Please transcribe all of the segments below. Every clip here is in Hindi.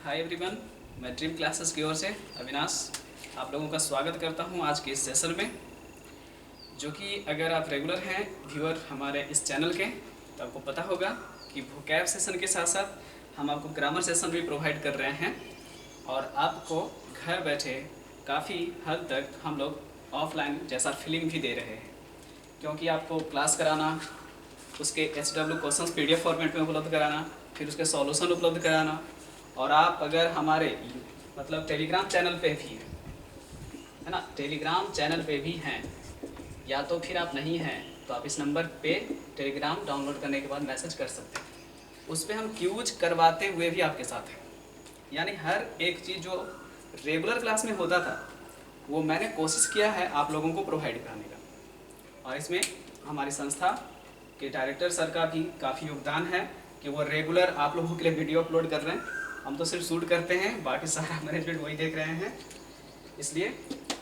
हाय एवरीवन, मैं ड्रीम क्लासेस की ओर से अविनाश आप लोगों का स्वागत करता हूं आज के इस सेशन में। जो कि अगर आप रेगुलर हैं व्यूअर हमारे इस चैनल के तो आपको पता होगा कि वोकैब सेशन के साथ साथ हम आपको ग्रामर सेशन भी प्रोवाइड कर रहे हैं और आपको घर बैठे काफ़ी हद तक हम लोग ऑफलाइन जैसा फीलिंग भी दे रहे हैं, क्योंकि आपको क्लास कराना, उसके HW क्वेश्चंस PDF फॉर्मेट में उपलब्ध कराना, फिर उसके सॉल्यूशन उपलब्ध कराना। और आप अगर हमारे मतलब टेलीग्राम चैनल पे भी हैं, है ना, टेलीग्राम चैनल पे भी हैं, या तो फिर आप नहीं हैं तो आप इस नंबर पे टेलीग्राम डाउनलोड करने के बाद मैसेज कर सकते हैं। उस पर हम क्यूज करवाते हुए भी आपके साथ हैं, यानी हर एक चीज़ जो रेगुलर क्लास में होता था वो मैंने कोशिश किया है आप लोगों को प्रोवाइड कराने का। और इसमें हमारी संस्था के डायरेक्टर सर का भी काफ़ी योगदान है कि वो रेगुलर आप लोगों के लिए वीडियो अपलोड कर रहे हैं। हम तो सिर्फ शूट करते हैं, बाकी सारा मैनेजमेंट वही देख रहे हैं। इसलिए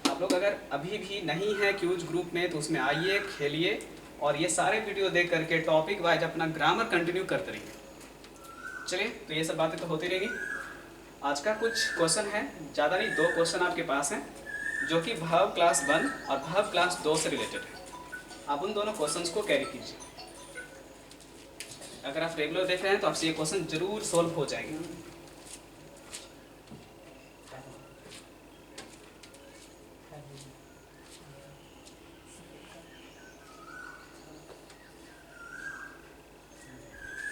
आप लोग अगर अभी भी नहीं है क्यूज ग्रुप में तो उसमें आइए, खेलिए और ये सारे वीडियो देख करके टॉपिक वाइज अपना ग्रामर कंटिन्यू करते रहिए। चलिए, तो ये सब बातें तो होती रहेगी। आज का कुछ क्वेश्चन है, ज़्यादा नहीं, 2 क्वेश्चन आपके पास हैं जो कि भाव क्लास 1 और भाव क्लास 2 से रिलेटेड है। आप उन दोनों क्वेश्चंस को कैरी कीजिए। अगर आप रेगुलर देख रहे हैं तो आपसे ये क्वेश्चन जरूर सॉल्व हो जाएंगे।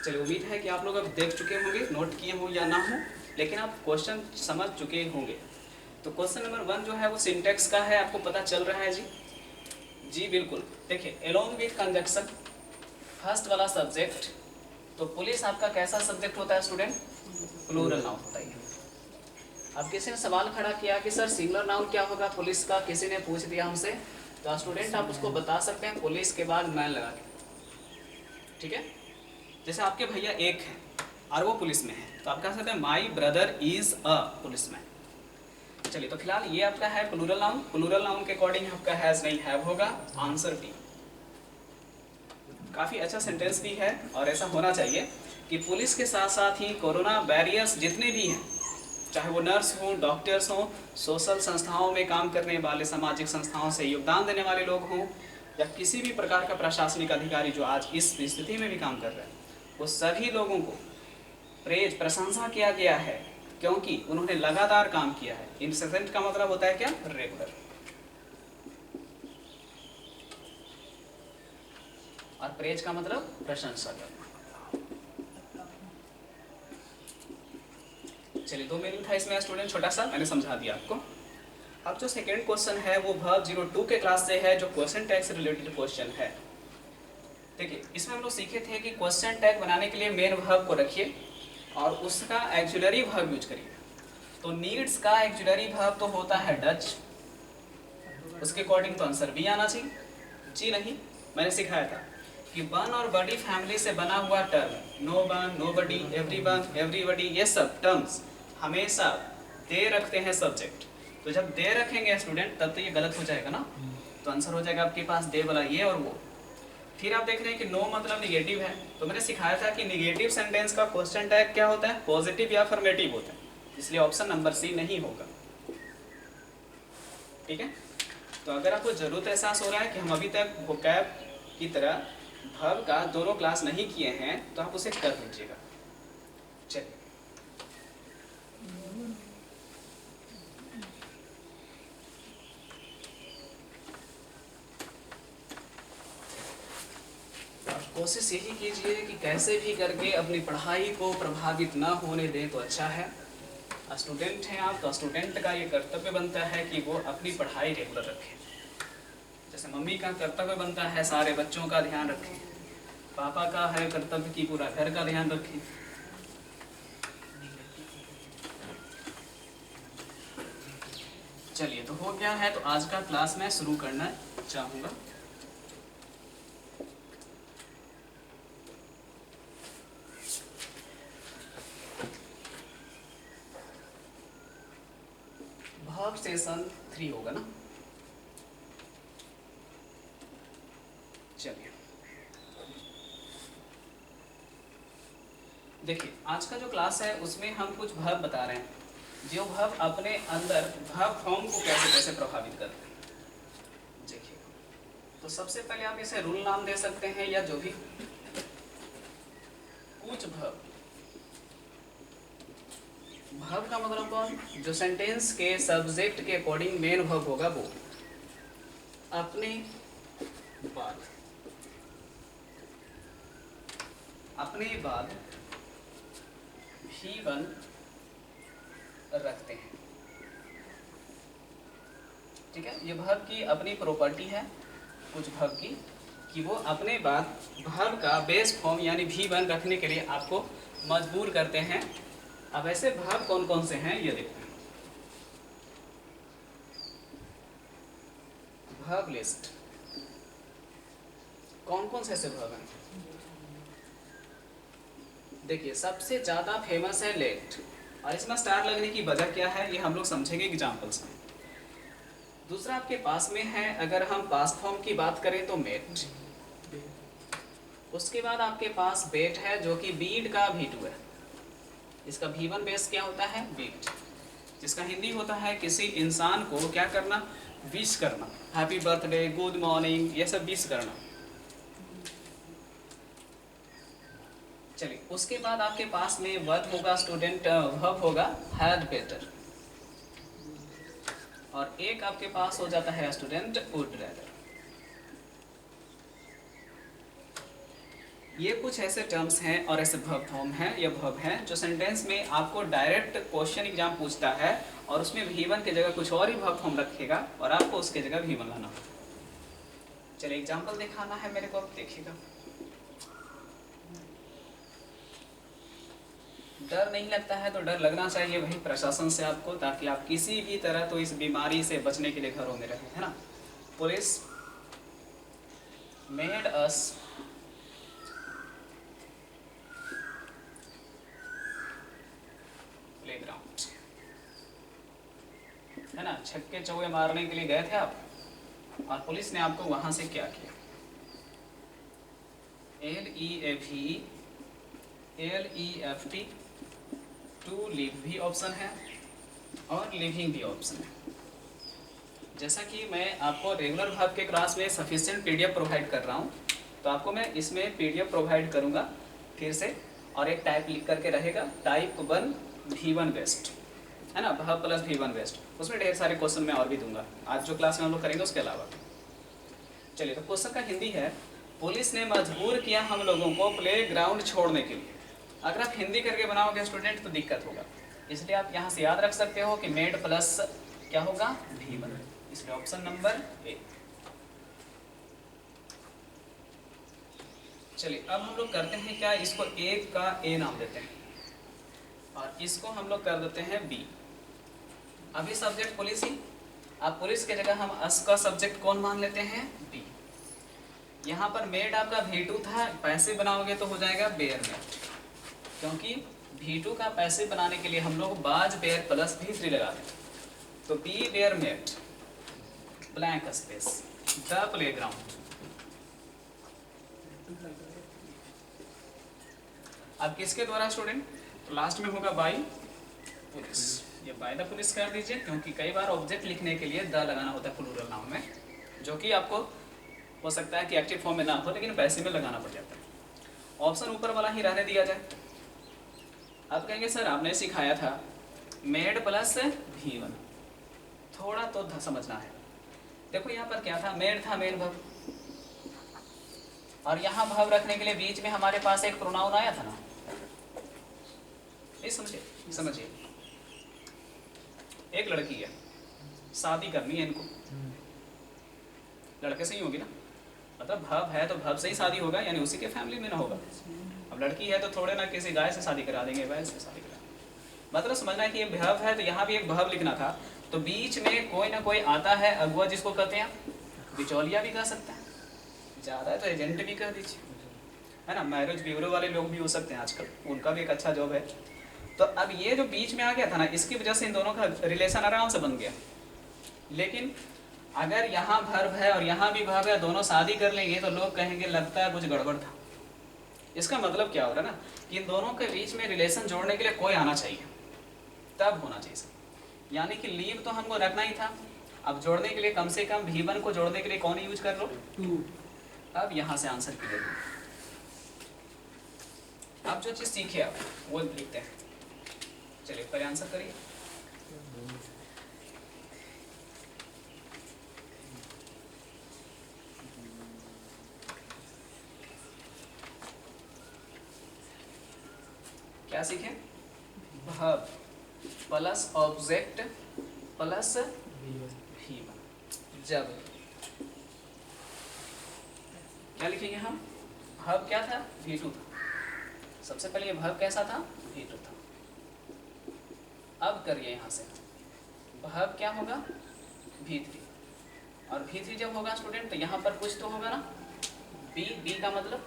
चलिए, उम्मीद है कि आप लोग अब देख चुके होंगे, नोट किए हों या ना हो, लेकिन आप क्वेश्चन समझ चुके होंगे। तो क्वेश्चन नंबर 1 जो है वो सिंटेक्स का है, आपको पता चल रहा है जी? जी बिल्कुल। देखिए, एलोंग विथ कंजक्शन, फर्स्ट वाला सब्जेक्ट, तो पुलिस आपका कैसा सब्जेक्ट होता है स्टूडेंट? प्लूरल नाउन होता है। अब किसी ने सवाल खड़ा किया कि सर सिंगुलर नाउन क्या होगा पुलिस का, किसी ने पूछ दिया हमसे, तो स्टूडेंट आप उसको बता सकते हैं पुलिस के बाद मैन लगा के, ठीक है? जैसे आपके भैया एक हैं और वो पुलिस में है, तो आप कह सकते हैं my brother is a policeman. चलिए, तो फिलहाल ये आपका है प्लूरल नाउन। प्लूरल नाउन के अकॉर्डिंग आपका हैज नहीं हैव होगा, आंसर बी। काफ़ी अच्छा सेंटेंस भी है और ऐसा होना चाहिए कि पुलिस के साथ साथ ही कोरोना बैरियर्स जितने भी हैं, चाहे वो नर्स हों, डॉक्टर्स हों, सोशल संस्थाओं में काम करने वाले, सामाजिक संस्थाओं से योगदान देने वाले लोग हों, या किसी भी प्रकार का प्रशासनिक अधिकारी जो आज इस स्थिति में भी काम कर रहे हैं, वो सभी लोगों को प्रेज, प्रशंसा किया गया है, क्योंकि उन्होंने लगातार काम किया है। इंसेसेंट का मतलब होता है क्या? रेगुलर। और प्रेज का मतलब प्रशंसा करना। चलिए, 2 मीनिंग था इसमें स्टूडेंट, छोटा सा मैंने समझा दिया आपको। अब जो सेकेंड क्वेश्चन है वो वर्ब 02 के क्लास से है, जो क्वेश्चन टैग से रिलेटेड क्वेश्चन है। देखिए, इसमें हम लोग सीखे थे कि क्वेश्चन टैग बनाने के लिए मेन वर्ब को रखिए और उसका एक्जुलरी वर्ब यूज करिए। तो नीड्स का एक्जुलरी वर्ब तो होता है डच, उसके अकॉर्डिंग तो आंसर भी आना चाहिए। जी नहीं, मैंने सिखाया था कि वन और बडी फैमिली से बना हुआ टर्म, नो वन, नो बडी, एवरीवन, एवरीबडी, ये सब टर्म्स हमेशा दे रखते हैं सब्जेक्ट। तो जब दे रखेंगे स्टूडेंट तब तो ये गलत हो जाएगा ना, तो आंसर हो जाएगा आपके पास दे वाला ये और वो। फिर आप देख रहे हैं कि नो मतलब निगेटिव है, तो मैंने सिखाया था कि निगेटिव सेंटेंस का क्वेश्चन टैग क्या होता है? पॉजिटिव या अफर्मेटिव होता है, इसलिए ऑप्शन नंबर सी नहीं होगा। ठीक है, तो अगर आपको जरूरत एहसास हो रहा है कि हम अभी तक वोकैब की तरह वर्ब का दोनों क्लास नहीं किए हैं तो आप उसे कर लीजिएगा। चलिए, कोशिश यही कीजिए कि कैसे भी करके अपनी पढ़ाई को प्रभावित ना होने दें तो अच्छा है। स्टूडेंट हैं आप, तो स्टूडेंट का ये कर्तव्य बनता है कि वो अपनी पढ़ाई रेगुलर रखें। जैसे मम्मी का कर्तव्य बनता है सारे बच्चों का ध्यान रखें, पापा का है कर्तव्य कि पूरा घर का ध्यान रखें। चलिए, तो हो गया है, तो आज का क्लास मैं शुरू करना चाहूँगा। वर्ब सेशन 3 होगा ना? चलिए, देखिए आज का जो क्लास है उसमें हम कुछ वर्ब बता रहे हैं, जो वर्ब अपने अंदर वर्ब फॉर्म को कैसे कैसे प्रभावित करते हैं। देखिए, तो सबसे पहले आप इसे रूल नाम दे सकते हैं या जो भी। कुछ वर्ब, वर्ब का मतलब कौन, जो सेंटेंस के सब्जेक्ट के अकॉर्डिंग मेन वर्ब होगा वो अपने बाद भी1 रखते हैं। ठीक है, ये वर्ब की अपनी प्रॉपर्टी है कुछ वर्ब की, कि वो अपने बाद वर्ब का बेस फॉर्म यानी भी1 रखने के लिए आपको मजबूर करते हैं। अब ऐसे वर्ब कौन कौन से हैं ये देखते हैं। वर्ब लिस्ट, कौन कौन से ऐसे वर्ब हैं? देखिए, सबसे ज़्यादा फेमस है लेट, और इसमें स्टार लगने की वजह क्या है ये हम लोग समझेंगे एग्जाम्पल्स में। दूसरा आपके पास में है, अगर हम पास्ट फॉर्म की बात करें तो मेट। उसके बाद आपके पास बेट है जो कि बीट का भी2 है। इसका भी1 बेस क्या होता है, बीट, जिसका हिंदी होता है किसी इंसान को क्या करना, विश करना, हैप्पी बर्थडे, गुड मॉर्निंग, ये सब विश करना। चलिए, उसके बाद आपके पास में वर्ब होगा स्टूडेंट, वर्ब होगा हैड बेटर, और एक आपके पास हो जाता है स्टूडेंट वुड रैदर। ये कुछ ऐसे टर्म्स हैं और ऐसे वर्ब फॉर्म हैं, ये वर्ब हैं जो सेंटेंस में आपको डायरेक्ट क्वेश्चन एग्जाम पूछता है और उसमें भी1 की जगह कुछ और ही वर्ब फॉर्म रखेगा और आपको उसके जगह भी1 लाना होगा। चलिए, एग्जाम्पल दिखाना है मेरे को, आप देखिएगा। डर नहीं लगता है तो डर लगना चाहिए वही प्रशासन से आपको, ताकि आप किसी भी तरह तो इस बीमारी से बचने के लिए घरों में रहें, है ना। पुलिस मेड अस प्लेग्राउंड, है ना। छक्के चौके मारने के लिए गए थे आप और पुलिस ने आपको वहां से क्या किया, LEAVE टू लीव भी ऑप्शन है और लिविंग भी ऑप्शन है। जैसा कि मैं आपको रेगुलर वर्ब के क्लास में सफिशिएंट PDF प्रोवाइड कर रहा हूँ, तो आपको मैं इसमें PDF प्रोवाइड करूँगा फिर से, और एक टाइप लिख करके रहेगा, टाइप 1 भी1 बेस्ट, है ना, वर्ब प्लस भी1 बेस्ट। उसमें ढेर सारे क्वेश्चन मैं और भी दूंगा आज जो क्लास में हम लोग करेंगे उसके अलावा। चलिए, तो क्वेश्चन का हिंदी है, पुलिस ने मजबूर किया हम लोगों को प्ले ग्राउंड छोड़ने के लिए। अगर आप हिंदी करके बनाओगे स्टूडेंट तो दिक्कत होगा, इसलिए आप यहाँ से याद रख सकते हो कि मेड प्लस क्या होगा, भी1, इसलिए ऑप्शन नंबर ए। चलिए, अब हम लोग करते हैं क्या, इसको एक का ए नाम देते हैं और इसको हम लोग कर देते हैं बी। अभी सब्जेक्ट पुलिस ही, अब पुलिस के जगह हम अस का सब्जेक्ट कौन मान लेते हैं, बी। यहाँ पर मेड आपका भी2 था, पैसे बनाओगे तो हो जाएगा बेयर मेड, क्योंकि भी2 का पैसे बनाने के लिए हम लोग बाज बेयर प्लस भी3 लगा दें, तो be bare made blank space the playground. अब किसके द्वारा स्टूडेंट, तो लास्ट में होगा बाई पुलिस, ये बाय द पुलिस कर दीजिए, क्योंकि कई बार ऑब्जेक्ट लिखने के लिए द लगाना होता है प्लूरल नाउन में, जो कि आपको हो सकता है कि एक्टिव फॉर्म में ना हो लेकिन पैसे में लगाना पड़ जाता है। ऑप्शन ऊपर वाला ही रहने दिया जाए। अब कहेंगे सर आपने सिखाया था मेड प्लस भी1, थोड़ा तो समझना है। देखो यहाँ पर क्या था, मेड था मेन वर्ब, और यहाँ वर्ब रखने के लिए बीच में हमारे पास एक प्रोनाउन आया था ना, ये समझिए एक लड़की है, शादी करनी है इनको, लड़के से ही होगी ना, मतलब वर्ब है तो वर्ब से ही शादी होगा, यानी उसी के फैमिली में ना होगा। अब लड़की है तो थोड़े ना किसी गाय से शादी करा देंगे, बैल से शादी करा, मतलब समझना है कि ये वर्ब है तो यहाँ भी एक वर्ब लिखना था, तो बीच में कोई ना कोई आता है अगुआ, जिसको कहते हैं बिचौलिया भी कह सकते हैं, ज़्यादा है तो एजेंट भी कह दीजिए, है ना। मैरिज ब्यूरो वाले लोग भी हो सकते हैं आजकल, उनका भी एक अच्छा जॉब है। तो अब ये जो बीच में आ गया था ना, इसकी वजह से इन दोनों का रिलेशन आराम से बन गया। लेकिन अगर यहाँ वर्ब है और यहाँ भी वर्ब है, दोनों शादी कर लेंगे तो लोग कहेंगे लगता है कुछ गड़बड़ था, इसका मतलब क्या हो रहा है ना कि इन दोनों के बीच में रिलेशन जोड़ने के लिए कोई आना चाहिए, तब होना चाहिए सर। यानी कि लीव तो हमको रखना ही था, अब जोड़ने के लिए कम से कम V1 को जोड़ने के लिए कौन यूज कर लो, 2। अब यहाँ से आंसर क्लियर। अब जो चीज़ सीखे आप वो लिखते हैं। चलिए पहले आंसर करिए। क्या सीखे, verb plus object plus V1। जब क्या लिखेंगे हम, वर्ब क्या था, V2 था। सबसे पहले ये वर्ब कैसा था, V2 था। अब करिए यहाँ से, वर्ब क्या होगा, V3। और V3 जब होगा स्टूडेंट तो यहाँ पर कुछ तो होगा ना, बी का मतलब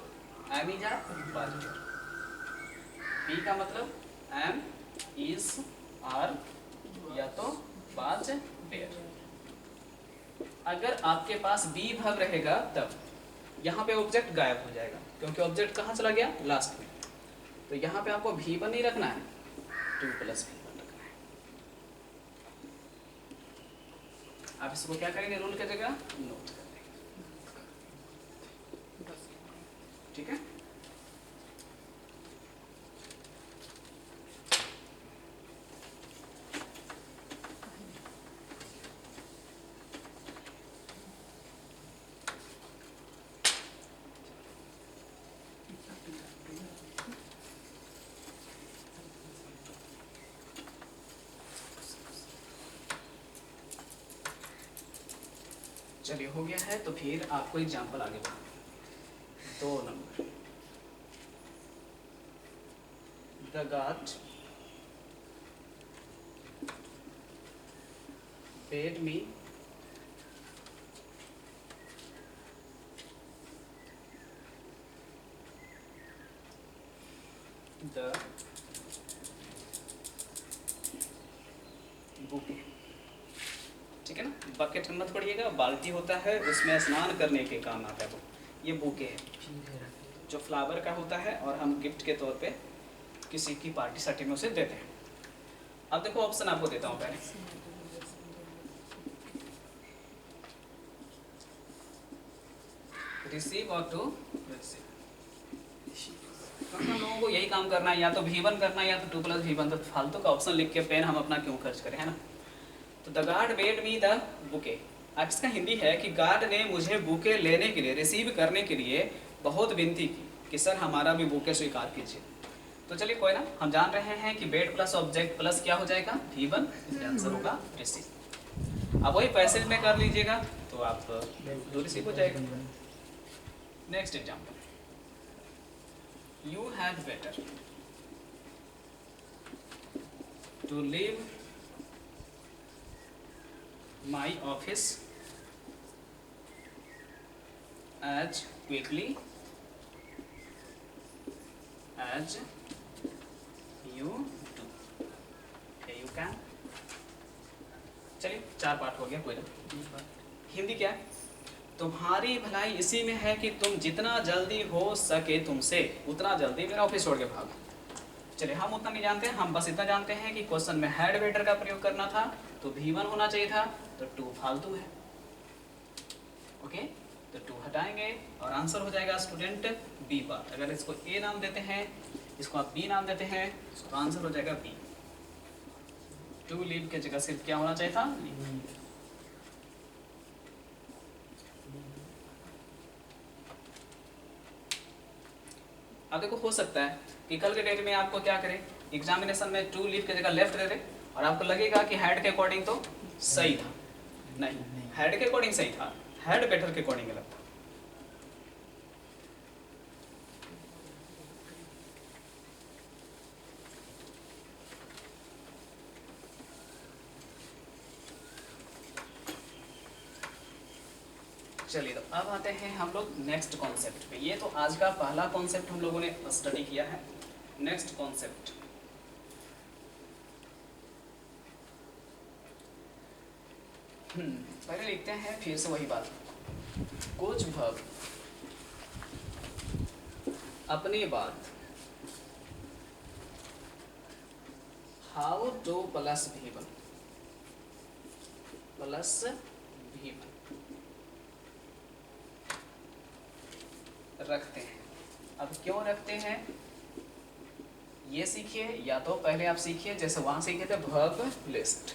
एम इज आर, बी का मतलब एम इज आर या तो बाज बेयर। अगर आपके पास बी वर्ब रहेगा तब यहाँ पे ऑब्जेक्ट गायब हो जाएगा, क्योंकि ऑब्जेक्ट कहाँ चला गया, लास्ट में। तो यहाँ पे आपको V1 नहीं रखना है, 2 + V1 रखना है। आप इसको क्या करेंगे, रूल की जगह नोट कर देंगे, ठीक है। चलिए हो गया है, तो फिर आपको एग्जाम्पल आगे बढ़ाना। 2 number, the God paid me the bouquet. ठीक है ना, बकेट मत पढ़िएगा, बाल्टी होता है उसमें स्नान करने के काम आता है वो, ये बुके है जो फ्लावर का होता है और हम गिफ्ट के तौर पे किसी की पार्टी सार्टी में उसे देते हैं। अब देखो ऑप्शन आपको देता हूँ पहले, रिसीव और टू रिसीव। हम लोगों को यही काम करना है, या तो V1 करना है या तो 2 + V1। तो फालतू का ऑप्शन लिख के पेन हम अपना क्यों खर्च करें, है ना। तो the guard made me the bouquet. अब इसका हिंदी है कि गार्ड ने मुझे बुके लेने के लिए, रिसीव करने के लिए बहुत विनती की कि सर हमारा भी बुके स्वीकार कीजिए। तो चलिए कोई ना, हम जान रहे हैं कि बेड प्लस ऑब्जेक्ट प्लस क्या हो जाएगा, V1, इसलिए आंसर होगा रिसीव। अब वही पैसेज में कर लीजिएगा तो आप दो रिसीव हो जाएगा। Next example, you had better to leave my office as quickly as you do. Okay, you can। चलिए 4 पार्ट हो गया, कोई ना। हिंदी क्या है, तुम्हारी भलाई इसी में है कि तुम जितना जल्दी हो सके तुमसे उतना जल्दी मेरा ऑफिस छोड़ के भागो। चलिए हम उतना नहीं जानते हैं, हम बस इतना जानते हैं कि क्वेश्चन में हैड बेटर का प्रयोग करना था तो V1 होना चाहिए था, तो 2 फालतू है। ओके, तो 2 हटाएंगे और आंसर हो जाएगा स्टूडेंट बी पार्ट। अगर इसको ए नाम देते हैं, इसको आप बी नाम देते हैं, तो आंसर हो जाएगा बी। 2 लीव की जगह सिर्फ क्या होना चाहिए था, लीव। अब देखो हो सकता है कि कल के डेट में आपको क्या करें, एग्जामिनेशन में 2 लीव की जगह लेफ्ट दे दे और आपको लगेगा कि हेड के अकॉर्डिंग तो सही था। नहीं, हेड के अकॉर्डिंग सही था, हेड बेटर के अकॉर्डिंग गलत था। चलिए तो अब आते हैं हम लोग नेक्स्ट कॉन्सेप्ट पे। ये तो आज का पहला कॉन्सेप्ट हम लोगों ने स्टडी किया है। नेक्स्ट कॉन्सेप्ट, पहले लिखते हैं फिर से वही बात। कुछ वर्ब अपनी बात। हाउ टू प्लस V1 रखते हैं। अब क्यों रखते हैं ये सीखिए, या तो पहले आप सीखिए जैसे वहां सीखे थे वर्ब लिस्ट।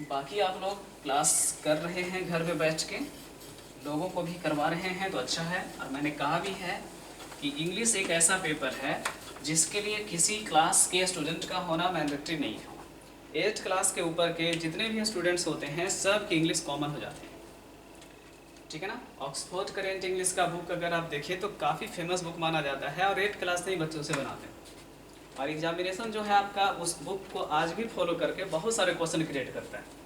बाकी आप लोग क्लास कर रहे हैं घर पे बैठ के, लोगों को भी करवा रहे हैं तो अच्छा है। और मैंने कहा भी है कि इंग्लिश एक ऐसा पेपर है जिसके लिए किसी क्लास के स्टूडेंट का होना मैंडेटरी नहीं है। 8th क्लास के ऊपर के जितने भी स्टूडेंट्स होते हैं सब की इंग्लिश कॉमन हो जाते हैं, ठीक है ना। ऑक्सफोर्ड करेंट इंग्लिश का बुक अगर आप देखें तो काफ़ी फेमस बुक माना जाता है और 8th क्लास से ही बच्चों से बनाते हैं। और एग्जामिनेशन जो है आपका उस बुक को आज भी फॉलो करके बहुत सारे क्वेश्चन क्रिएट करता है।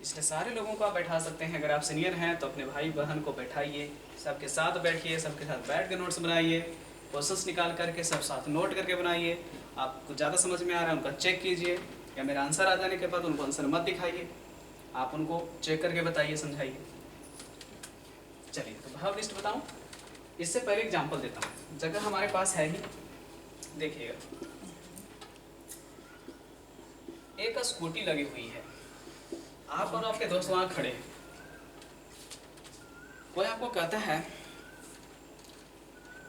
इसलिए सारे लोगों को आप बैठा सकते हैं। अगर आप सीनियर हैं तो अपने भाई बहन को बैठाइए, सबके साथ बैठिए, सबके साथ बैठ के नोट्स बनाइए, क्वेश्चंस निकाल करके सब साथ नोट करके बनाइए। आपको ज़्यादा समझ में आ रहा है उनका चेक कीजिए, या मेरा आंसर आ जाने के बाद उनको आंसर मत दिखाइए, आप उनको चेक करके बताइए, समझाइए। चलिए तो भाव लिस्ट बताऊँ, इससे पहले एग्जाम्पल देता हूँ। जगह हमारे पास है ही, देखिएगा एक स्कूटी लगी हुई है, आप और आपके दोस्त वहाँ खड़े हैं। कोई आपको कहता है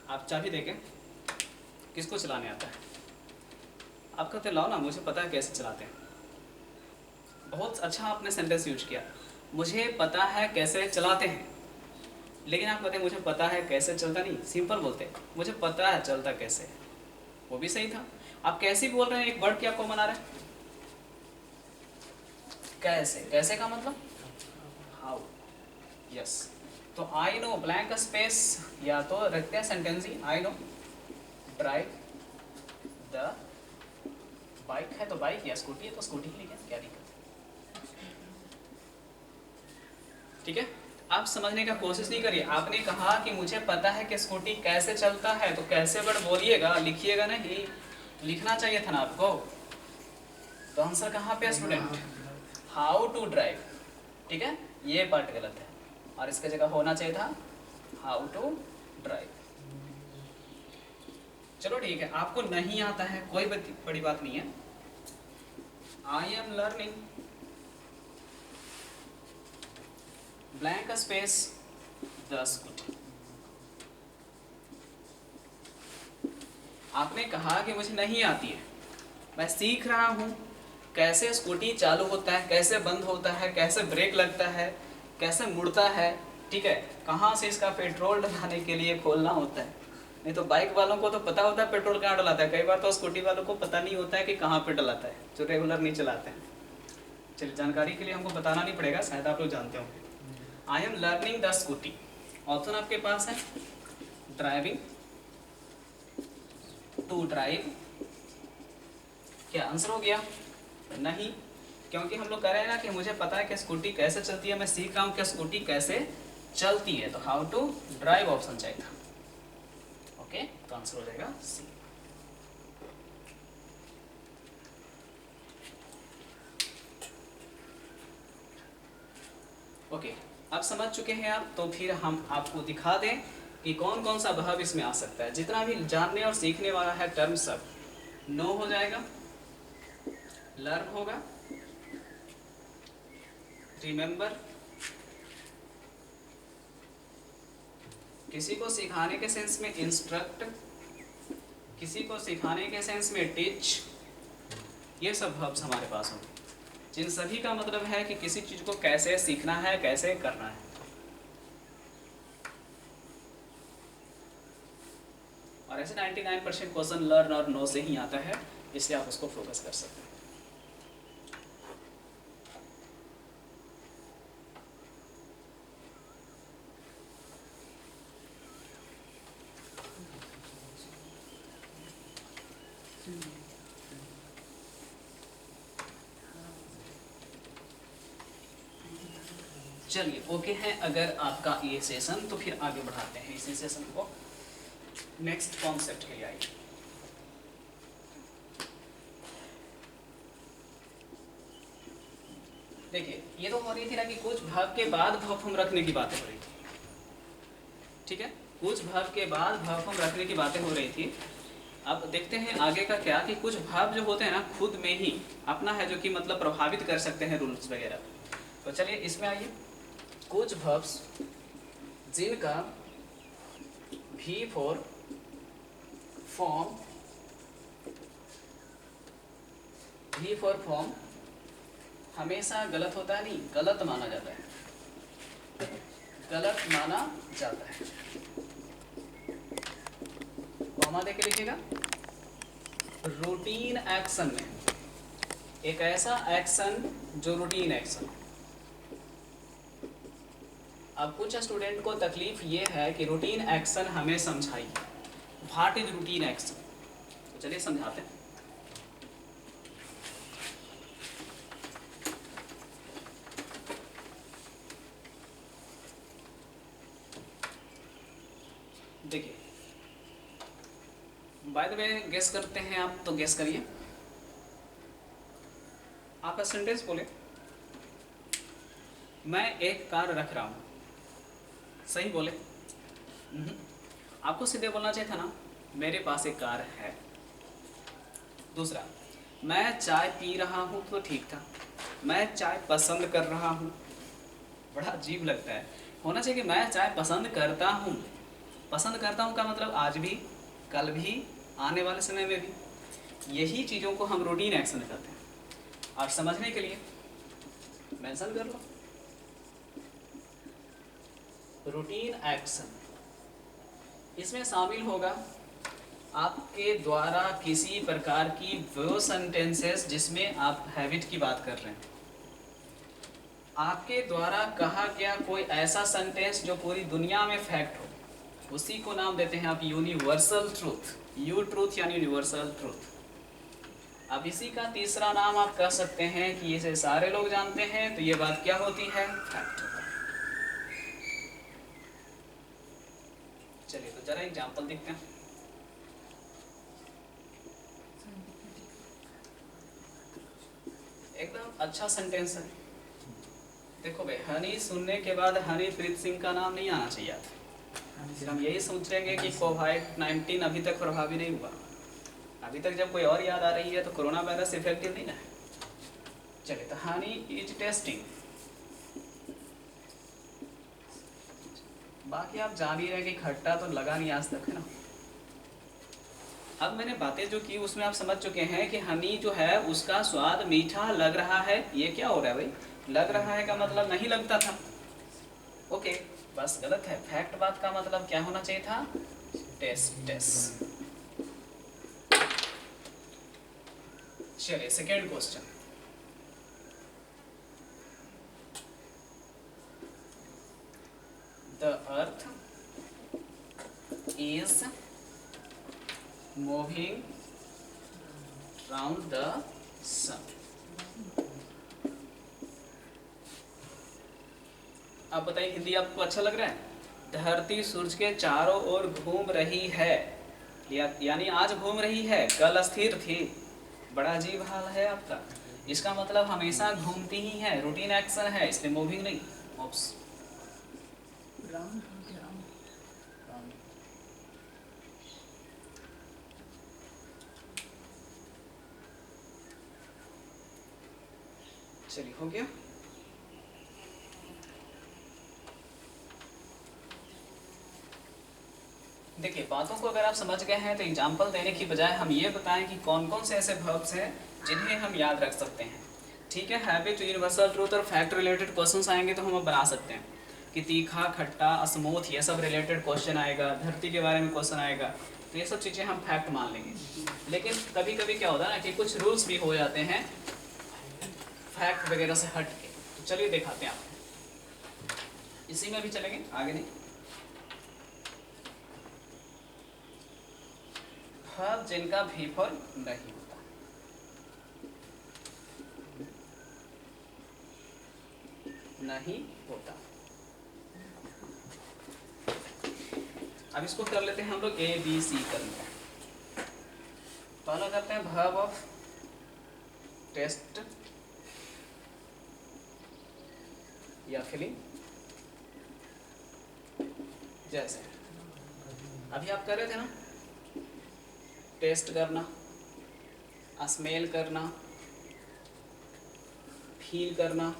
आप चाबी देके किसको चलाने आता है, आप कहते लाओ ना, मुझे पता है कैसे चलाते हैं। बहुत अच्छा आपने सेंटेंस यूज किया, मुझे पता है कैसे चलाते हैं। लेकिन आप कहते हैं मुझे पता है कैसे चलता, नहीं, सिंपल बोलते हैं मुझे पता है चलता कैसे है। वो भी सही था। आप कैसे बोल रहे हैं, एक वर्ड क्या कॉमन आ रहा है, कैसे। कैसे का मतलब हाउ, यस। तो आई नो ब्लैंक स्पेस, या तो रखते हैं sentence he, I know drive the bike, है तो बाइक, या स्कूटी है तो स्कूटी ही लिखे, क्या दिक्कत है। ठीक है, आप समझने का कोशिश नहीं करिए। आपने कहा कि मुझे पता है कि स्कूटी कैसे चलता है, तो कैसे वर्ड बोलिएगा, लिखिएगा नहीं। लिखना चाहिए था ना आपको। तो आंसर कहाँ पे है स्टूडेंट, हाउ टू ड्राइव। ठीक है, ये पार्ट गलत है और इसके जगह होना चाहिए था हाउ टू ड्राइव। चलो ठीक है, आपको नहीं आता है कोई बड़ी बात नहीं है। I am learning blank space the scooty. आपने कहा कि मुझे नहीं आती है, मैं सीख रहा हूँ कैसे स्कूटी चालू होता है, कैसे बंद होता है, कैसे ब्रेक लगता है, कैसे मुड़ता है। ठीक है, कहाँ से इसका पेट्रोल डलाने के लिए खोलना होता है। नहीं तो बाइक वालों को तो पता होता है पेट्रोल कहाँ डलाता है, कई बार तो स्कूटी वालों को पता नहीं होता है कि कहाँ पे डलाता है, जो रेगुलर नहीं चलाते हैं। चलिए, जानकारी के लिए हमको बताना नहीं पड़ेगा, शायद आप लोग जानते हो। I am learning the scooty, option आपके पास है ड्राइविंग, टू ड्राइव। क्या आंसर हो गया, नहीं, क्योंकि हम लोग कह रहे हैं ना कि मुझे पता है कि स्कूटी कैसे चलती है, मैं सीख रहा हूँ कि स्कूटी कैसे चलती है, तो हाउ टू ड्राइव ऑप्शन चाहिए था। ओके, तो आंसर हो जाएगा सी। ओके, अब समझ चुके हैं आप, तो फिर हम आपको दिखा दें कि कौन कौन सा भाव इसमें आ सकता है। जितना भी जानने और सीखने वाला है टर्म सब नो हो जाएगा, लर्न होगा, रिमेंबर, किसी को सिखाने के सेंस में इंस्ट्रक्ट, किसी को सिखाने के सेंस में टीच, ये सब वर्ब्स हमारे पास होंगे, जिन सभी का मतलब है कि किसी चीज को कैसे सीखना है, कैसे करना है। और ऐसे 99% क्वेश्चन लर्न और नो से ही आता है, इसलिए आप उसको फोकस कर सकते हैं। चलिए, ओके है अगर आपका ये सेशन, तो फिर आगे बढ़ाते हैं इसी सेशन को। नेक्स्ट कॉन्सेप्ट के लिए आइए। देखिए, ये तो हो रही थी ना कि कुछ भाग के बाद भाव फॉर्म रखने की बातें हो रही थी, ठीक है, कुछ भाव के बाद भाव फॉर्म रखने की बातें हो रही थी। अब देखते हैं आगे का क्या, कि कुछ भाव जो होते हैं ना खुद में ही अपना है, जो कि मतलब प्रभावित कर सकते हैं रूल्स वगैरह। तो चलिए इसमें आइए, कुछ verbs जिनका भी फॉर फॉर्म हमेशा गलत होता है, नहीं गलत माना जाता है, गलत माना जाता है। कॉमा देके लिखिएगा। रूटीन एक्शन में, एक ऐसा एक्शन जो रूटीन एक्शन। अब कुछ स्टूडेंट को तकलीफ ये है कि रूटीन एक्शन हमें समझाइए, व्हाट इज रूटीन एक्शन। तो चलिए समझाते हैं। देखिए, बाय द वे गेस करते हैं आप, तो गेस करिए। आपका सेंटेंस बोले, मैं एक कार रख रहा हूँ, सही बोले? आपको सीधे बोलना चाहिए था ना, मेरे पास एक कार है। दूसरा, मैं चाय पी रहा हूँ, तो ठीक था। मैं चाय पसंद कर रहा हूँ, बड़ा अजीब लगता है। होना चाहिए कि मैं चाय पसंद करता हूँ। पसंद करता हूँ का मतलब आज भी, कल भी, आने वाले समय में भी। यही चीज़ों को हम रूटीन एक्शन कहते हैं। और समझने के लिए मेंशन कर लो, रूटीन एक्शन। इसमें शामिल होगा आपके द्वारा किसी प्रकार की वो सेंटेंसेस जिसमें आप हैबिट की बात कर रहे हैं। आपके द्वारा कहा गया कोई ऐसा सेंटेंस जो पूरी दुनिया में फैक्ट हो, उसी को नाम देते हैं आप यूनिवर्सल ट्रूथ। यू ट्रूथ यानी यूनिवर्सल ट्रूथ। अब इसी का तीसरा नाम आप कह सकते हैं कि इसे सारे लोग जानते हैं, तो ये बात क्या होती है? फैक्ट। चलिए तो जरा एग्जांपल देखते हैं। एकदम अच्छा सेंटेंस है। देखो भाई, हनी सुनने के बाद हनीप्रीत सिंह का नाम नहीं आना चाहिए था। फिर हम यही सोचेंगे कि कोविड-19 अभी तक प्रभावी नहीं हुआ। अभी तक जब कोई और याद आ रही है तो कोरोना वायरस इफेक्टिव नहीं ना है। चलिए, तो हनी इज टेस्टिंग। बाकी आप जान ही रहे कि खट्टा तो लगा नहीं आज तक, है ना। अब मैंने बातें जो की उसमें आप समझ चुके हैं कि हनी जो है उसका स्वाद मीठा लग रहा है। ये क्या हो रहा है भाई? लग रहा है का मतलब नहीं लगता था। ओके, बस गलत है। फैक्ट बात का मतलब क्या होना चाहिए था? टेस्ट। चलिए second question. The earth is moving round the sun. आप बताइए, हिंदी आपको अच्छा लग रहा है? धरती सूरज के चारों ओर घूम रही है, यानी आज घूम रही है, कल स्थिर थी। बड़ा अजीब हाल है आपका। इसका मतलब हमेशा घूमती ही है, रूटीन एक्शन है, इसलिए मूविंग नहीं। ओप्स। चलिए, हो गया। देखिए, बातों को अगर आप समझ गए हैं तो एग्जाम्पल देने की बजाय हम ये बताएं कि कौन कौन से ऐसे वर्ब्स हैं जिन्हें हम याद रख सकते हैं। ठीक है, हैबिट, यूनिवर्सल ट्रूथ और फैक्ट रिलेटेड क्वेश्चंस आएंगे तो हम बना सकते हैं कि तीखा, खट्टा, स्मूथ, ये सब रिलेटेड क्वेश्चन आएगा। धरती के बारे में क्वेश्चन आएगा, तो ये सब चीज़ें हम फैक्ट मान लेंगे। लेकिन कभी कभी क्या होता है ना कि कुछ रूल्स भी हो जाते हैं फैक्ट वगैरह से हट के। तो चलिए दिखाते हैं आपको। इसी में भी चलेंगे, आगे नहीं। भाव जिनका भी फॉर नहीं होता। नहीं होता। अब इसको कर लेते हैं हम लोग ए बी सी करके। पहला करते हैं वर्ब ऑफ टेस्ट या फिलिंग। जैसे अभी आप कर रहे थे ना, टेस्ट करना, स्मेल करना, फील करना,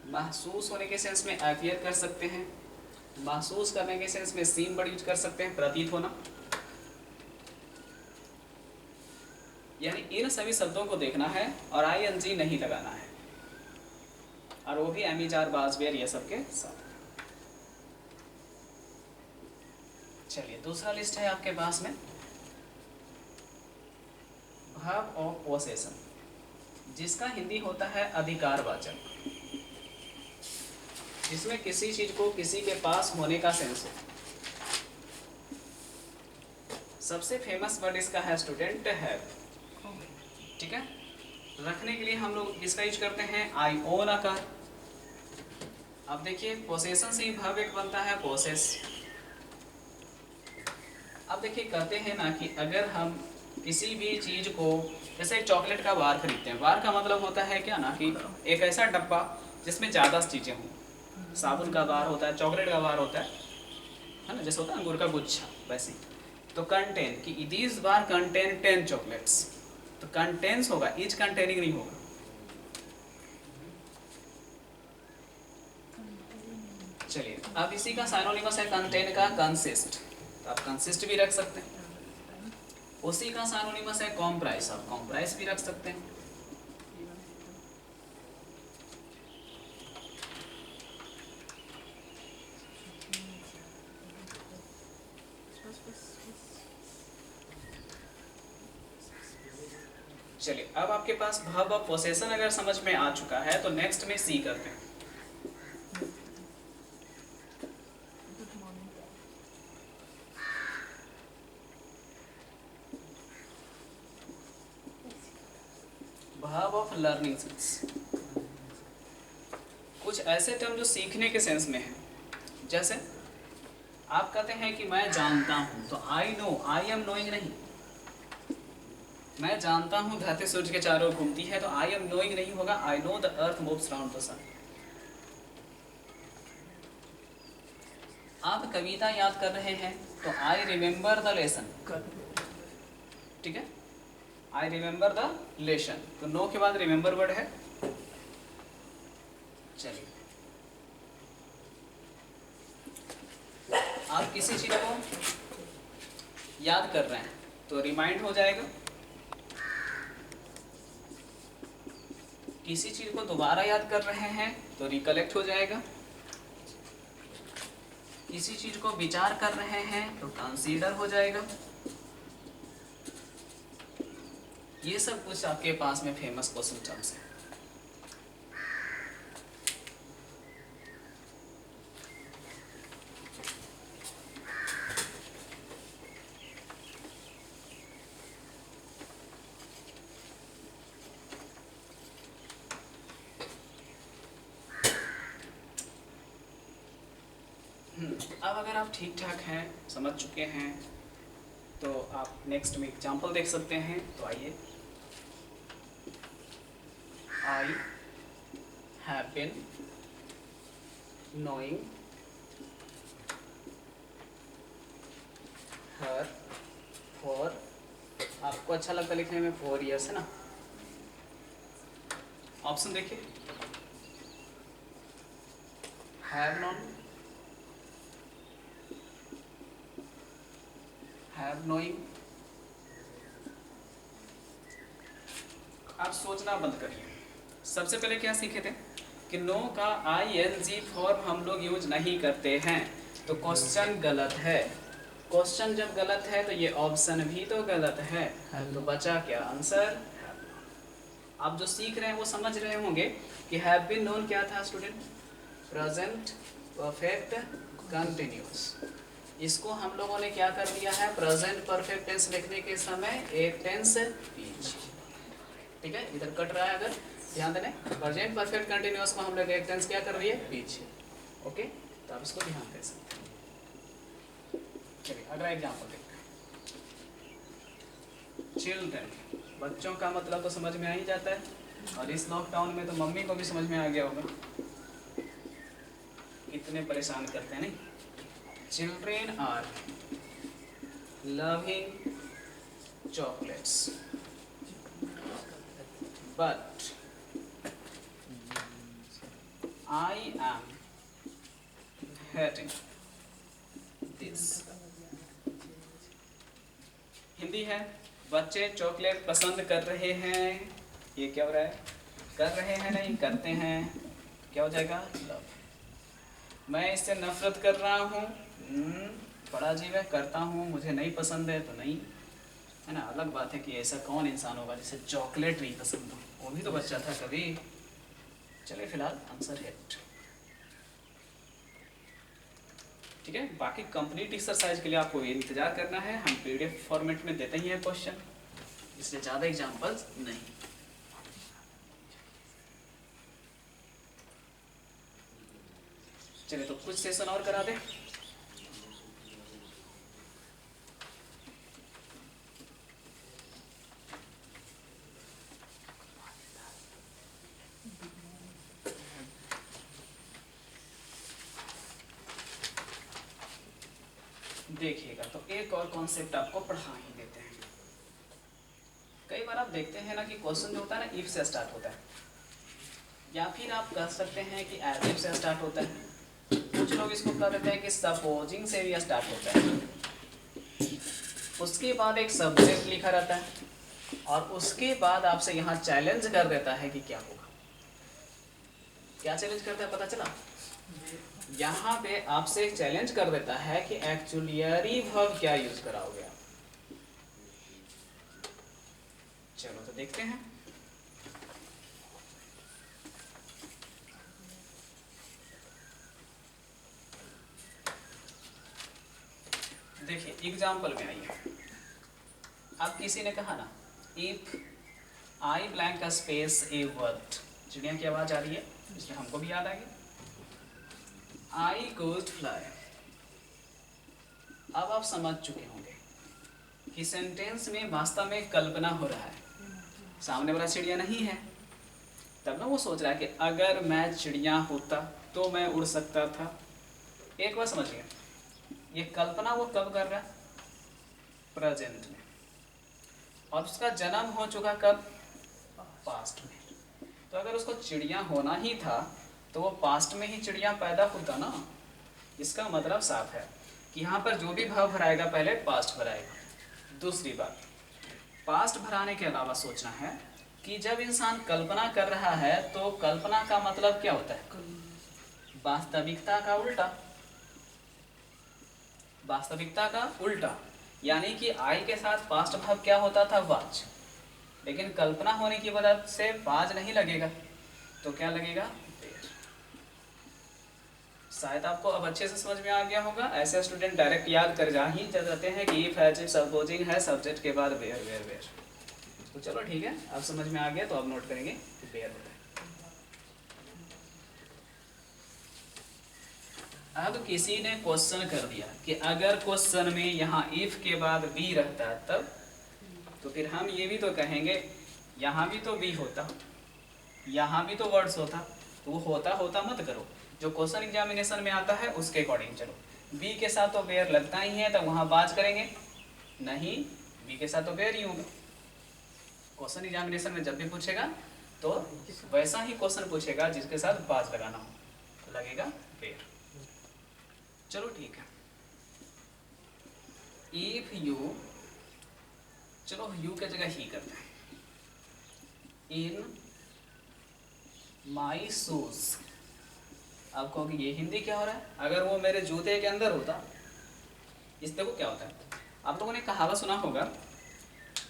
महसूस होने के सेंस में अपीयर कर सकते हैं, महसूस करने के सेंस में सीन वर्ड यूज कर सकते हैं, प्रतीत होना। यानी इन सभी शब्दों को देखना है और आईएनजी नहीं लगाना है, और वो भी एमीजार बाजवेर ये सब के साथ। चलिए दूसरा लिस्ट है आपके पास में, वर्ब ऑफ पोसेशन, जिसका हिंदी होता है अधिकारवाचक, जिसमें किसी चीज को किसी के पास होने का सेंस हो। सबसे फेमस वर्ड इसका है स्टूडेंट हैव, ठीक है। रखने के लिए हम लोग इसका यूज करते हैं आई ओन आकार। अब देखिए पोसेशन से ही वर्ब एक बनता है पोसेस। अब देखिए कहते हैं ना कि अगर हम किसी भी चीज को, जैसे चॉकलेट का बार खरीदते हैं, बार का मतलब होता है क्या ना कि एक ऐसा डब्बा जिसमें ज़्यादा चीज़ें हों। साबुन का बार होता है, चॉकलेट का बार होता है ना, जैसे होता है अंगूर का गुच्छा, वैसे। तो कंटेन कि दिस बार कंटेन 10 चॉकलेट्स, तो कंटेन्स होगा, इच कंटेनिंग नहीं होगा। चलिए अब इसी का साइनोनिमस है कंटेन का कंसिस्ट, तो आप कंसिस्ट भी रख सकते हैं। उसी का साइनोनिमस है कॉम्प्राइस, आप कॉम्प्राइस भी रख सकते हैं। चलिए अब आपके पास वर्ब ऑफ पोसेशन अगर समझ में आ चुका है तो नेक्स्ट में सी करते हैं। वर्ब ऑफ लर्निंग सेंस, कुछ ऐसे टर्म जो सीखने के सेंस में है। जैसे आप कहते हैं कि मैं जानता हूं, तो I know, I am knowing नहीं। मैं जानता हूं धरती सूर्य के चारों ओर घूमती है, तो आई एम नोइंग नहीं होगा, I know the earth moves around the sun. आप कविता याद कर रहे हैं, तो आई रिमेंबर द लेसन, ठीक है, आई रिमेंबर द लेसन, तो नो के बाद रिमेंबर वर्ड है। चलिए आप किसी चीज को याद कर रहे हैं तो रिमाइंड हो जाएगा, किसी चीज को दोबारा याद कर रहे हैं तो रिकलेक्ट हो जाएगा, किसी चीज को विचार कर रहे हैं तो कंसीडर हो जाएगा। ये सब कुछ आपके पास में फेमस क्वेश्चन टर्म्स हैं। अब अगर आप ठीक ठाक हैं, समझ चुके हैं, तो आप नेक्स्ट में एग्जाम्पल देख सकते हैं। तो आइए, I have been knowing her for, आपको अच्छा लगता है लिखने में 4 years, है ना। ऑप्शन देखिए, हैव नोन, हैव नोइंग। आप सोचना बंद करिए। सबसे पहले क्या सीखे थे कि नो का ING फॉर्म हम लोग यूज नहीं करते हैं, तो क्वेश्चन गलत है। क्वेश्चन जब गलत है तो ये ऑप्शन भी तो गलत है, तो बचा क्या आंसर। आप जो सीख रहे हैं वो समझ रहे होंगे कि हैव बीन नोन क्या था स्टूडेंट, प्रेजेंट परफेक्ट कंटिन्यूअस। इसको हम लोगों ने क्या कर दिया है, प्रेजेंट परफेक्ट टेंस लिखने के समय एक टेंस पीछे, ठीक है, इधर कट रहा है अगर ध्यान देना, प्रेजेंट परफेक्ट कंटिन्यूअस को हम लोग एक टेंस क्या कर रही है, पीछे। ओके, तो आप इसको ध्यान दे सकते हैं। चलिए अगला एग्जाम्पल देखते हैं। चिल्ड्रन, बच्चों का मतलब तो समझ में आ ही जाता है, और इस लॉकडाउन में तो मम्मी को भी समझ में आ गया होगा, कितने परेशान करते हैं नहीं। Children are loving chocolates, but I am hating this। Hindi है, बच्चे चॉकलेट पसंद कर रहे हैं, ये क्या हो रहा है, कर रहे हैं नहीं करते हैं, क्या हो जाएगा, लव। मैं इससे नफरत कर रहा हूँ, बड़ा अजीब है, करता हूँ, मुझे नहीं पसंद है तो नहीं, है ना। अलग बात है कि ऐसा कौन इंसान होगा जिसे चॉकलेट नहीं पसंद हो, वो भी तो बच्चा था कभी। चलिए फिलहाल आंसर हिट, ठीक है। बाकी कंप्लीट एक्सरसाइज के लिए आपको ये इंतजार करना है, हम पीडीएफ फॉर्मेट में देते ही हैं क्वेश्चन, इसलिए ज़्यादा एग्जाम्पल्स नहीं। चलिए तो कुछ सेशन और करा दें। देखिएगा तो एक और कॉन्सेप्ट आपको पढ़ा ही देते हैं। कई बार आप देखते हैं ना कि क्वेश्चन जो होता है ना इफ से स्टार्ट होता है, या फिर आप कह सकते हैं कि एज इफ से स्टार्ट होता है, कुछ लोग इसको कह देते हैं कि सपोजिंग से भी स्टार्ट होता है। उसके बाद एक सब्जेक्ट लिखा रहता है, और उसके बाद आपसे यहाँ चैलेंज कर देता है कि क्या होगा। क्या चैलेंज करता है पता चला, यहाँ पे आपसे एक चैलेंज कर देता है कि एक्चुअलियरी वर्ब क्या यूज कराओगे आप। चलो तो देखते हैं। देखिए एग्जाम्पल में आइए, अब किसी ने कहा ना if I blank a space a word, चिड़िया की आवाज आ रही है, इसलिए हमको भी याद आ गई, आई गोज फ्लाई। अब आप समझ चुके होंगे कि सेंटेंस में वास्तव में कल्पना हो रहा है, सामने वाला चिड़िया नहीं है। तब ना वो सोच रहा है कि अगर मैं चिड़िया होता तो मैं उड़ सकता था। एक बार समझिए, ये कल्पना वो कब कर रहा है, प्रेजेंट में, और उसका जन्म हो चुका कब, पास्ट में। तो अगर उसको चिड़िया होना ही था तो वो पास्ट में ही चिड़िया पैदा होता ना। इसका मतलब साफ है कि यहाँ पर जो भी भाव भराएगा पहले पास्ट भराएगा। दूसरी बात, पास्ट भराने के अलावा सोचना है कि जब इंसान कल्पना कर रहा है तो कल्पना का मतलब क्या होता है, वास्तविकता का उल्टा। वास्तविकता का उल्टा, यानी कि आई के साथ पास्ट भाव क्या होता था, वाज। लेकिन कल्पना होने की वजह से वाज नहीं लगेगा, तो क्या लगेगा, शायद आपको अब अच्छे से समझ में आ गया होगा। ऐसे स्टूडेंट डायरेक्ट याद कर जा ही जाते हैं कि इफ है, सपोजिंग है, सब्जेक्ट के बाद वेयर वेयर वेयर। तो चलो ठीक है, अब समझ में आ गया तो अब नोट करेंगे कि वेयर होता है। अब किसी ने क्वेश्चन कर दिया कि अगर क्वेश्चन में यहाँ इफ के बाद बी रहता है तब, तो फिर हम ये भी तो कहेंगे यहाँ भी तो बी होता, यहाँ भी तो वर्ड्स होता। तो वो होता मत करो, जो क्वेश्चन एग्जामिनेशन में आता है उसके अकॉर्डिंग चलो। बी के साथ तो वेयर लगता ही है, तो वहाँ बाज करेंगे नहीं, बी के साथ तो वेयर ही होगा। क्वेश्चन एग्जामिनेशन में जब भी पूछेगा तो वैसा ही क्वेश्चन पूछेगा जिसके साथ बाज लगाना हो, तो लगेगा वेयर। चलो ठीक है, इफ यू, चलो यू के जगह ही करते हैं, इन माई शूज। आप कहोगे ये हिंदी क्या हो रहा है, अगर वो मेरे जूते के अंदर होता। इस देखो क्या होता है, आप लोगों ने कहावत सुना होगा,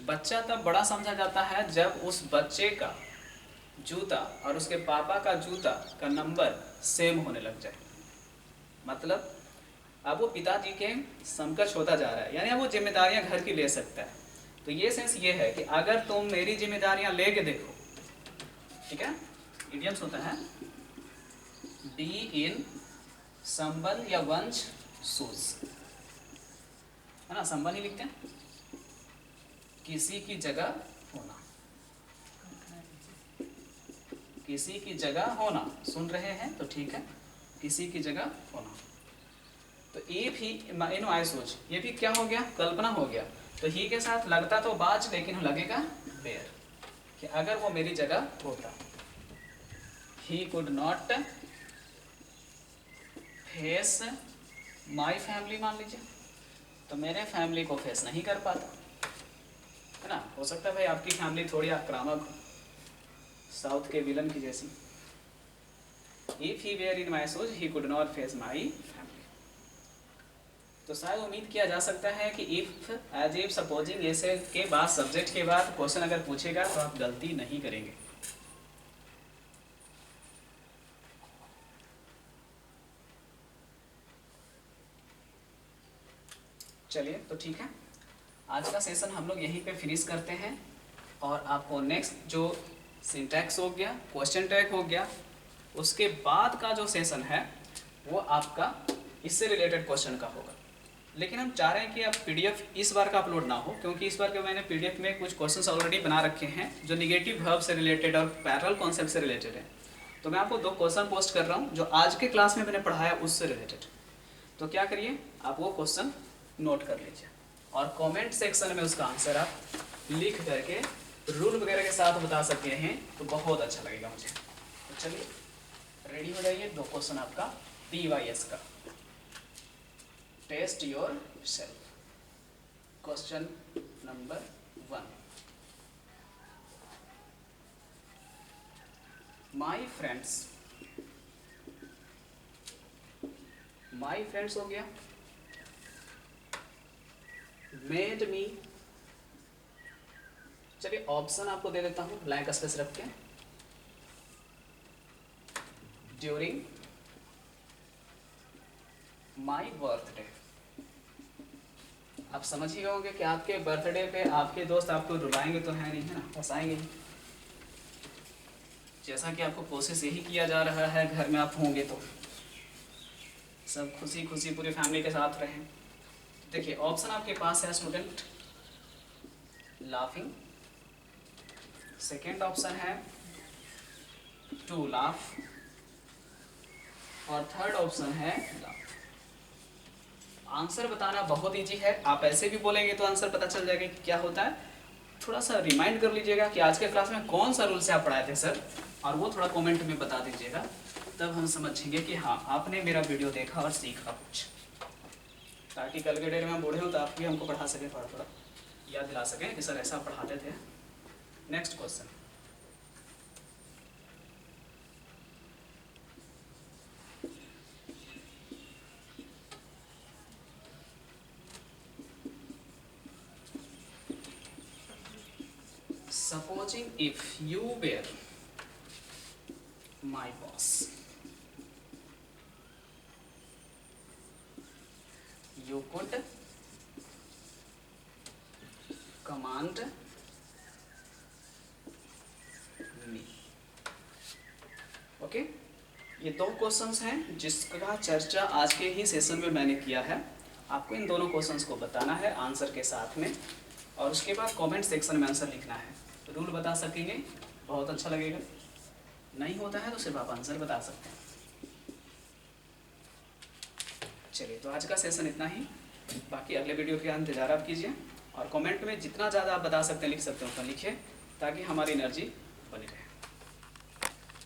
बच्चा तब बड़ा समझा जाता है जब उस बच्चे का जूता और उसके पापा का जूता का नंबर सेम होने लग जाए। मतलब अब वो पिताजी के समकक्ष होता जा रहा है, यानी अब वो जिम्मेदारियां घर की ले सकता है। तो ये सेंस ये है कि अगर तुम मेरी जिम्मेदारियां लेके देखो ठीक है। इडियम्स होता है बी इन समवन या वंश शूज, है ना, समवन ही लिखते हैं, किसी की जगह होना, किसी की जगह होना, सुन रहे हैं तो ठीक है, किसी की जगह होना। तो इफ ही इन माई सोच, ये भी क्या हो गया, कल्पना हो गया। तो ही के साथ लगता तो बाज लेकिन लगेगा बेयर, कि अगर वो मेरी जगह होता। He could not face my family, मान लीजिए, तो मेरे फैमिली को फेस नहीं कर पाता, है ना। हो सकता है भाई आपकी फैमिली थोड़ी आक्रामक हो, साउथ के विलन की जैसी। इफ ही वेयर इन माई सोच he could not face my family. तो शायद उम्मीद किया जा सकता है कि इफ एज इफ सपोजिंग ऐसे के बाद सब्जेक्ट के बाद क्वेश्चन अगर पूछेगा तो आप गलती नहीं करेंगे। चलिए तो ठीक है, आज का सेशन हम लोग यहीं पे फिनिश करते हैं, और आपको नेक्स्ट जो सिंटैक्स हो गया, क्वेश्चन टैग हो गया, उसके बाद का जो सेशन है वो आपका इससे रिलेटेड क्वेश्चन का होगा। लेकिन हम चाह रहे हैं कि अब पीडीएफ इस बार का अपलोड ना हो, क्योंकि इस बार के मैंने पीडीएफ में कुछ क्वेश्चंस ऑलरेडी बना रखे हैं जो निगेटिव वर्ब से रिलेटेड और पैरेलल कॉन्सेप्ट से रिलेटेड है। तो मैं आपको 2 क्वेश्चन पोस्ट कर रहा हूँ जो आज के क्लास में मैंने पढ़ाया उससे रिलेटेड। तो क्या करिए, आप वो क्वेश्चन नोट कर लीजिए और कमेंट सेक्शन में उसका आंसर आप लिख करके रूल वगैरह के साथ बता सकते हैं, तो बहुत अच्छा लगेगा मुझे। तो चलिए रेडी हो जाइए, 2 क्वेश्चन आपका TYS का, test yourself. Question number 1, my friends हो गया, मेड मी, चलिए ऑप्शन आपको दे देता हूं ब्लैंक स्पेस रख के, ड्यूरिंग माई बर्थडे। आप समझ ही होंगे कि आपके बर्थडे पे आपके दोस्त आपको रुलाएंगे तो है नहीं, है ना, हंसाएंगे ही। जैसा कि आपको कोशिश यही किया जा रहा है, घर में आप होंगे तो सब खुशी खुशी पूरी फैमिली के साथ रहें। देखिए ऑप्शन आपके पास है स्टूडेंट, लाफिंग, सेकेंड ऑप्शन है टू लाफ, और थर्ड ऑप्शन है लाफ। आंसर बताना बहुत इजी है, आप ऐसे भी बोलेंगे तो आंसर पता चल जाएगा कि क्या होता है। थोड़ा सा रिमाइंड कर लीजिएगा कि आज के क्लास में कौन सा रूल से आप पढ़ाए थे सर, और वो थोड़ा कमेंट में बता दीजिएगा, तब हम समझेंगे कि हाँ आपने मेरा वीडियो देखा और सीखा कुछ, ताकि कल के डेट में हम बूढ़े हो तो आप भी हमको पढ़ा सकें, थोड़ा थोड़ा याद दिला सकें कि सर ऐसा पढ़ाते थे। Next question, supposing if you were my boss, you could command me। Okay, ये 2 क्वेश्चंस हैं जिसका चर्चा आज के ही सेशन में मैंने किया है। आपको इन दोनों क्वेश्चंस को बताना है आंसर के साथ में, और उसके बाद कमेंट सेक्शन में आंसर लिखना है। रूल बता सकेंगे बहुत अच्छा लगेगा, नहीं होता है तो सिर्फ आप आंसर बता सकते हैं। चलिए तो आज का सेशन इतना ही, बाकी अगले वीडियो का इंतजार आप कीजिए, और कमेंट में जितना ज़्यादा आप बता सकते हैं लिख सकते हैं उतना लिखिए, ताकि हमारी एनर्जी बनी रहे।